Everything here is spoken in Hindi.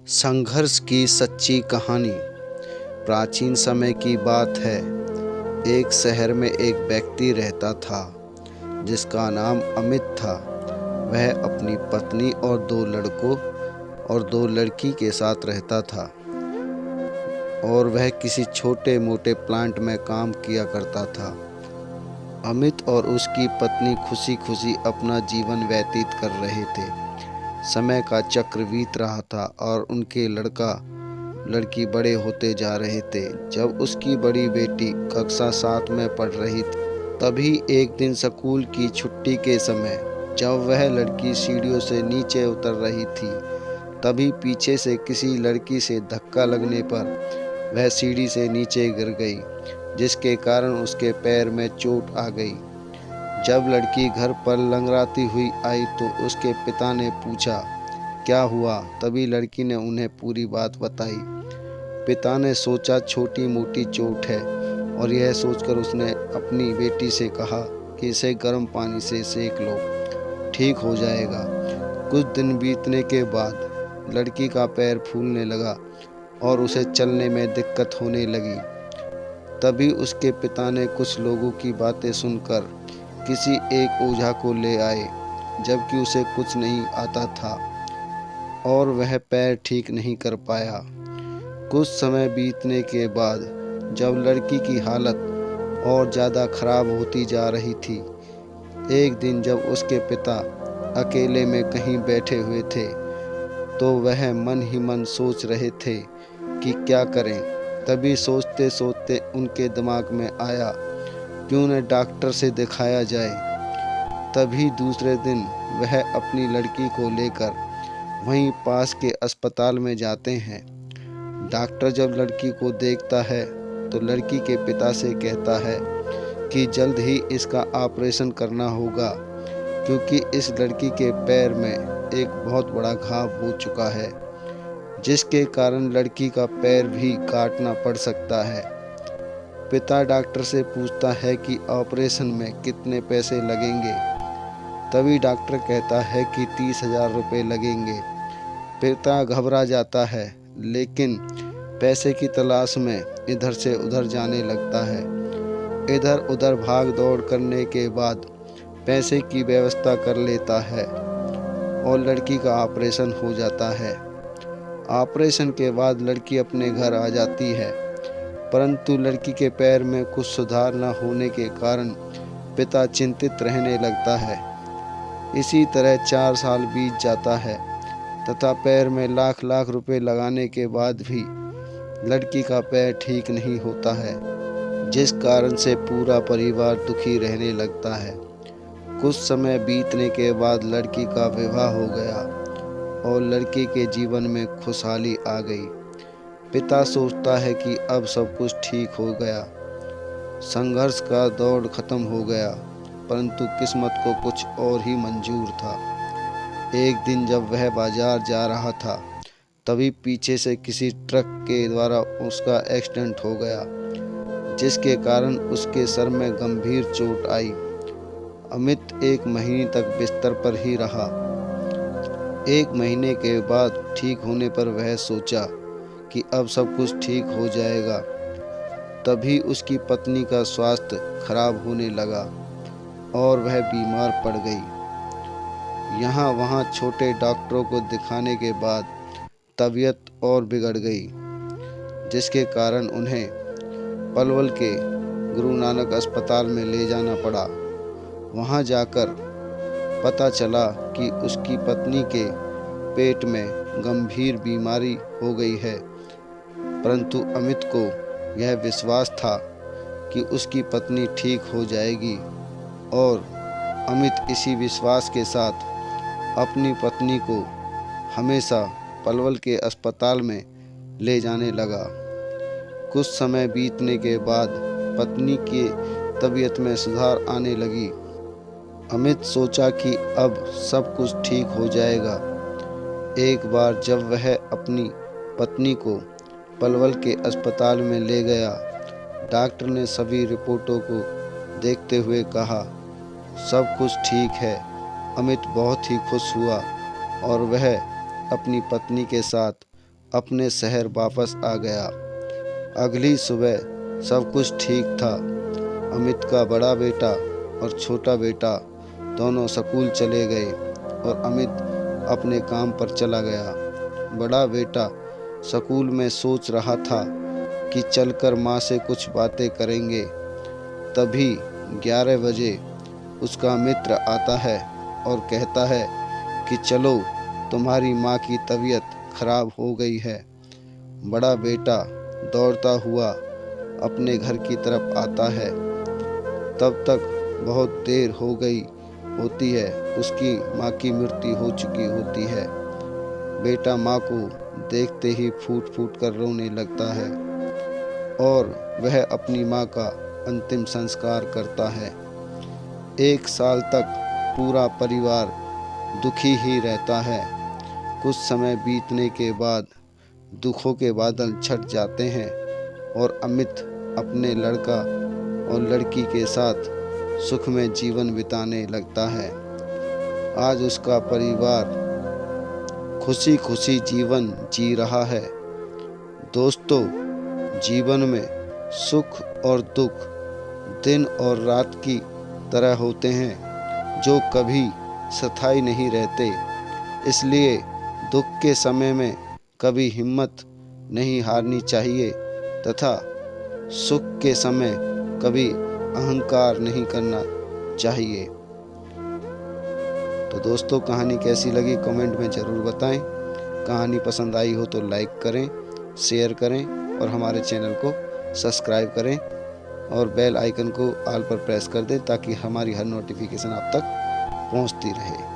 संघर्ष की सच्ची कहानी। प्राचीन समय की बात है। एक शहर में एक व्यक्ति रहता था जिसका नाम अमित था। वह अपनी पत्नी और 2 लड़कों और 2 लड़की के साथ रहता था और वह किसी छोटे मोटे प्लांट में काम किया करता था। अमित और उसकी पत्नी खुशी खुशी अपना जीवन व्यतीत कर रहे थे। समय का चक्र बीत रहा था और उनके लड़का लड़की बड़े होते जा रहे थे। जब उसकी बड़ी बेटी कक्षा 7 में पढ़ रही थी, तभी एक दिन स्कूल की छुट्टी के समय जब वह लड़की सीढ़ियों से नीचे उतर रही थी, तभी पीछे से किसी लड़की से धक्का लगने पर वह सीढ़ी से नीचे गिर गई, जिसके कारण उसके पैर में चोट आ गई। जब लड़की घर पर लंगड़ाती हुई आई तो उसके पिता ने पूछा, क्या हुआ? तभी लड़की ने उन्हें पूरी बात बताई। पिता ने सोचा छोटी मोटी चोट है और यह सोचकर उसने अपनी बेटी से कहा कि इसे गर्म पानी से सेक लो, ठीक हो जाएगा। कुछ दिन बीतने के बाद लड़की का पैर फूलने लगा और उसे चलने में दिक्कत होने लगी। तभी उसके पिता ने कुछ लोगों की बातें सुनकर किसी एक ओझा को ले आए, जबकि उसे कुछ नहीं आता था और वह पैर ठीक नहीं कर पाया। कुछ समय बीतने के बाद जब लड़की की हालत और ज़्यादा खराब होती जा रही थी, एक दिन जब उसके पिता अकेले में कहीं बैठे हुए थे तो वह मन ही मन सोच रहे थे कि क्या करें। तभी सोचते सोचते उनके दिमाग में आया, क्यों न डॉक्टर से दिखाया जाए। तभी दूसरे दिन वह अपनी लड़की को लेकर वहीं पास के अस्पताल में जाते हैं। डॉक्टर जब लड़की को देखता है तो लड़की के पिता से कहता है कि जल्द ही इसका ऑपरेशन करना होगा, क्योंकि इस लड़की के पैर में एक बहुत बड़ा घाव हो चुका है, जिसके कारण लड़की का पैर भी काटना पड़ सकता है। पिता डॉक्टर से पूछता है कि ऑपरेशन में कितने पैसे लगेंगे। तभी डॉक्टर कहता है कि 30,000 रुपये लगेंगे। पिता घबरा जाता है, लेकिन पैसे की तलाश में इधर से उधर जाने लगता है। इधर उधर भाग दौड़ करने के बाद पैसे की व्यवस्था कर लेता है और लड़की का ऑपरेशन हो जाता है। ऑपरेशन के बाद लड़की अपने घर आ जाती है, परंतु लड़की के पैर में कुछ सुधार न होने के कारण पिता चिंतित रहने लगता है। इसी तरह 4 साल बीत जाता है तथा पैर में लाख लाख रुपए लगाने के बाद भी लड़की का पैर ठीक नहीं होता है, जिस कारण से पूरा परिवार दुखी रहने लगता है। कुछ समय बीतने के बाद लड़की का विवाह हो गया और लड़की के जीवन में खुशहाली आ गई। पिता सोचता है कि अब सब कुछ ठीक हो गया, संघर्ष का दौर खत्म हो गया, परंतु किस्मत को कुछ और ही मंजूर था। एक दिन जब वह बाजार जा रहा था, तभी पीछे से किसी ट्रक के द्वारा उसका एक्सीडेंट हो गया, जिसके कारण उसके सर में गंभीर चोट आई। अमित 1 महीने तक बिस्तर पर ही रहा। 1 महीने के बाद ठीक होने पर वह सोचा कि अब सब कुछ ठीक हो जाएगा। तभी उसकी पत्नी का स्वास्थ्य खराब होने लगा और वह बीमार पड़ गई। यहाँ वहाँ छोटे डॉक्टरों को दिखाने के बाद तबीयत और बिगड़ गई, जिसके कारण उन्हें पलवल के गुरु नानक अस्पताल में ले जाना पड़ा। वहाँ जाकर पता चला कि उसकी पत्नी के पेट में गंभीर बीमारी हो गई है, परंतु अमित को यह विश्वास था कि उसकी पत्नी ठीक हो जाएगी और अमित इसी विश्वास के साथ अपनी पत्नी को हमेशा पलवल के अस्पताल में ले जाने लगा। कुछ समय बीतने के बाद पत्नी की तबीयत में सुधार आने लगी। अमित सोचा कि अब सब कुछ ठीक हो जाएगा। एक बार जब वह अपनी पत्नी को पलवल के अस्पताल में ले गया, डॉक्टर ने सभी रिपोर्टों को देखते हुए कहा, सब कुछ ठीक है। अमित बहुत ही खुश हुआ और वह अपनी पत्नी के साथ अपने शहर वापस आ गया। अगली सुबह सब कुछ ठीक था। अमित का बड़ा बेटा और छोटा बेटा दोनों स्कूल चले गए और अमित अपने काम पर चला गया। बड़ा बेटा स्कूल में सोच रहा था कि चलकर माँ से कुछ बातें करेंगे। तभी 11 बजे उसका मित्र आता है और कहता है कि चलो, तुम्हारी माँ की तबीयत खराब हो गई है। बड़ा बेटा दौड़ता हुआ अपने घर की तरफ आता है। तब तक बहुत देर हो गई होती है, उसकी माँ की मृत्यु हो चुकी होती है। बेटा माँ को देखते ही फूट फूट कर रोने लगता है और वह अपनी माँ का अंतिम संस्कार करता है। 1 साल तक पूरा परिवार दुखी ही रहता है। कुछ समय बीतने के बाद दुखों के बादल छट जाते हैं और अमित अपने लड़का और लड़की के साथ सुख में जीवन बिताने लगता है। आज उसका परिवार खुशी खुशी जीवन जी रहा है। दोस्तों, जीवन में सुख और दुख दिन और रात की तरह होते हैं, जो कभी स्थायी नहीं रहते। इसलिए दुख के समय में कभी हिम्मत नहीं हारनी चाहिए तथा सुख के समय कभी अहंकार नहीं करना चाहिए। तो दोस्तों, कहानी कैसी लगी कमेंट में ज़रूर बताएं। कहानी पसंद आई हो तो लाइक करें, शेयर करें और हमारे चैनल को सब्सक्राइब करें और बेल आइकन को ऑल पर प्रेस कर दें ताकि हमारी हर नोटिफिकेशन आप तक पहुंचती रहे।